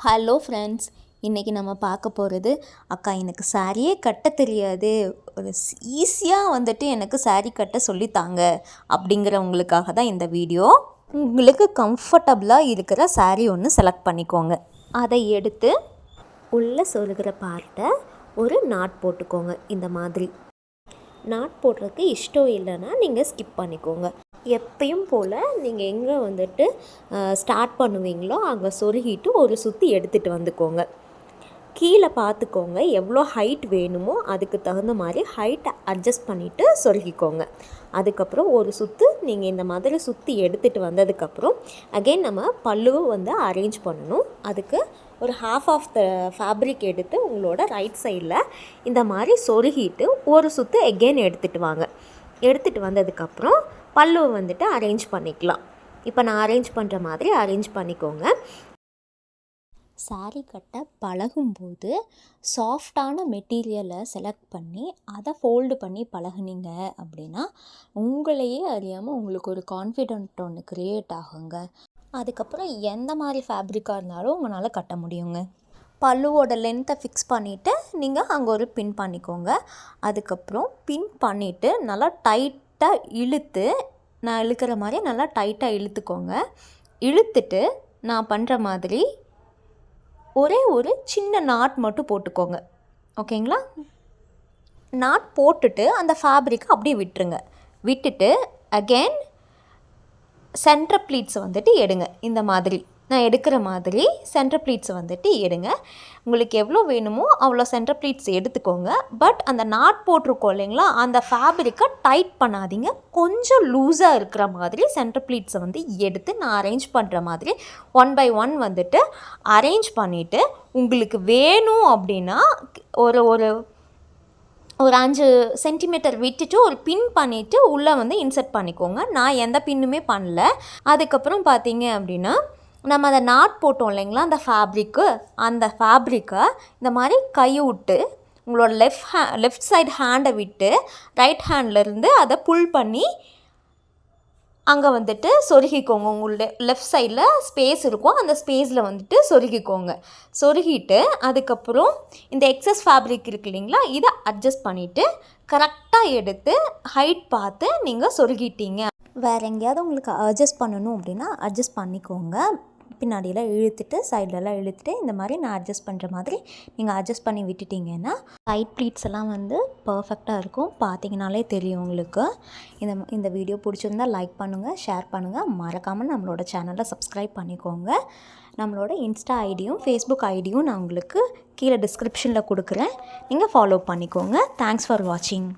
Hello friends, இன்றைக்கி நம்ம பார்க்க போகிறது அக்கா எனக்கு சாரியே கட்ட தெரியாது, ஒரு ஈஸியாக வந்துட்டு எனக்கு சாரி கட்ட சொல்லித்தாங்க அப்படிங்கிறவங்களுக்காக தான் இந்த வீடியோ. உங்களுக்கு கம்ஃபர்டபுளாக இருக்கிற சாரி ஒன்று செலக்ட் பண்ணிக்கோங்க. அதை எடுத்து உள்ளே சொருகிற பார்ட்டை ஒரு நாட் போட்டுக்கோங்க. இந்த மாதிரி நாட் போடுறதுக்கு இஷ்டம் இல்லைன்னா நீங்கள் ஸ்கிப் பண்ணிக்கோங்க. எப்பயும் போல் நீங்கள் எங்கே வந்துட்டு ஸ்டார்ட் பண்ணுவீங்களோ அங்கே சொருகிட்டு ஒரு சுற்றி எடுத்துகிட்டு வந்துக்கோங்க. கீழே பார்த்துக்கோங்க, எவ்வளோ ஹைட் வேணுமோ அதுக்கு தகுந்த மாதிரி ஹைட்டை அட்ஜஸ்ட் பண்ணிவிட்டு சொருகிக்கோங்க. அதுக்கப்புறம் ஒரு சுற்று நீங்கள் இந்த மாதிரி சுற்றி எடுத்துகிட்டு வந்ததுக்கப்புறம் அகெயின் நம்ம பல்லுவை அரேஞ்ச் பண்ணணும். அதுக்கு ஒரு ஹாஃப் ஆஃப் த ஃபேப்ரிக் எடுத்து உங்களோட ரைட் சைடில் இந்த மாதிரி சொருகிட்டு ஒரு சுற்று எகெயின் எடுத்துகிட்டு வாங்க. எடுத்துகிட்டு வந்ததுக்கப்புறம் பல்லுவை அரேஞ்ச் பண்ணிக்கலாம். இப்போ நான் அரேஞ்ச் பண்ணுற மாதிரி அரேஞ்ச் பண்ணிக்கோங்க. சாரீ கட்ட பழகும்போது சாஃப்டான மெட்டீரியலை செலக்ட் பண்ணி அதை ஃபோல்டு பண்ணி பழகுனீங்க அப்படின்னா உங்களையே அறியாமல் உங்களுக்கு ஒரு கான்ஃபிடென்ட் ஒன்று க்ரியேட் ஆகுங்க. அதுக்கப்புறம் எந்த மாதிரி ஃபேப்ரிக்காக இருந்தாலும் உங்களால் கட்ட முடியுங்க. பல்லுவோட லென்த்தை ஃபிக்ஸ் பண்ணிவிட்டு நீங்கள் அங்கே ஒரு பின் பண்ணிக்கோங்க. அதுக்கப்புறம் பின் பண்ணிவிட்டு நல்லா டைட்டாக இழுத்து, நான் இழுக்கிற மாதிரி நல்லா டைட்டாக இழுத்துக்கோங்க. இழுத்துட்டு நான் பண்ணுற மாதிரி ஒரே ஒரு சின்ன நாட் மட்டும் போட்டுக்கோங்க. ஓகேங்களா? நாட் போட்டுட்டு அந்த ஃபேப்ரிக்கை அப்படியே விட்டுருங்க. விட்டுட்டு அகெயின் சென்டர் ப்ளீட்ஸை எடுங்க. இந்த மாதிரி நான் எடுக்கிற மாதிரி சென்டர் ப்ளீட்ஸை எடுங்க. உங்களுக்கு எவ்வளோ வேணுமோ அவ்வளோ சென்டர் ப்ளீட்ஸ் எடுத்துக்கோங்க. பட் அந்த நாட் போட்டிருக்கோம் இல்லைங்களா, அந்த ஃபேப்ரிக்கை டைட் பண்ணாதீங்க. கொஞ்சம் லூஸாக இருக்கிற மாதிரி சென்டர் ப்ளீட்ஸை எடுத்து நான் அரேஞ்ச் பண்ணுற மாதிரி 1 by 1 அரேஞ்ச் பண்ணிவிட்டு உங்களுக்கு வேணும் அப்படின்னா ஒரு ஒரு ஒரு 5 சென்டிமீட்டர் விட்டுட்டு ஒரு பின் பண்ணிவிட்டு உள்ளே இன்சர்ட் பண்ணிக்கோங்க. நான் எந்த பின்னுமே பண்ணல. அதுக்கப்புறம் பார்த்தீங்க அப்படின்னா நம்ம அதை நாட் போட்டோம் இல்லைங்களா, அந்த ஃபேப்ரிக்கை இந்த மாதிரி கையை விட்டு உங்களோட லெஃப்ட் சைடு ஹேண்டை விட்டு ரைட் ஹேண்ட்லேருந்து அதை புல் பண்ணி அங்கே சொருகிக்கோங்க. உங்களுடைய லெஃப்ட் சைடில் ஸ்பேஸ் இருக்கும், அந்த ஸ்பேஸில் சொருகிக்கோங்க. சொருகிட்டு அதுக்கப்புறம் இந்த எக்ஸஸ் ஃபேப்ரிக் இருக்கு இல்லைங்களா, இதை அட்ஜஸ்ட் பண்ணிவிட்டு கரெக்டாக எடுத்து ஹைட் பார்த்து நீங்கள் சொருகிட்டீங்க. வேறு எங்கேயாவது உங்களுக்கு அட்ஜஸ்ட் பண்ணணும் அப்படின்னா அட்ஜஸ்ட் பண்ணிக்கோங்க. பின்னாடியெல்லாம் இழுத்துட்டு சைட்லலாம் இழுத்துட்டு இந்த மாதிரி நான் அட்ஜஸ்ட் பண்ணுற மாதிரி நீங்கள் அட்ஜஸ்ட் பண்ணி விட்டுட்டிங்கன்னா சைட் ப்ளீட்ஸ் எல்லாம் பர்ஃபெக்டாக இருக்கும். பார்த்தீங்கனாலே தெரியும் உங்களுக்கு. இந்த வீடியோ பிடிச்சிருந்தா லைக் பண்ணுங்கள், ஷேர் பண்ணுங்கள், மறக்காமல் நம்மளோட சேனலை சப்ஸ்கிரைப் பண்ணிக்கோங்க. நம்மளோட இன்ஸ்டா ஐடியும் ஃபேஸ்புக் ஐடியும் நான் உங்களுக்கு கீழே டிஸ்கிரிப்ஷனில் கொடுக்குறேன். நீங்கள் ஃபாலோ பண்ணிக்கோங்க. தேங்க்ஸ் ஃபார் வாட்சிங்.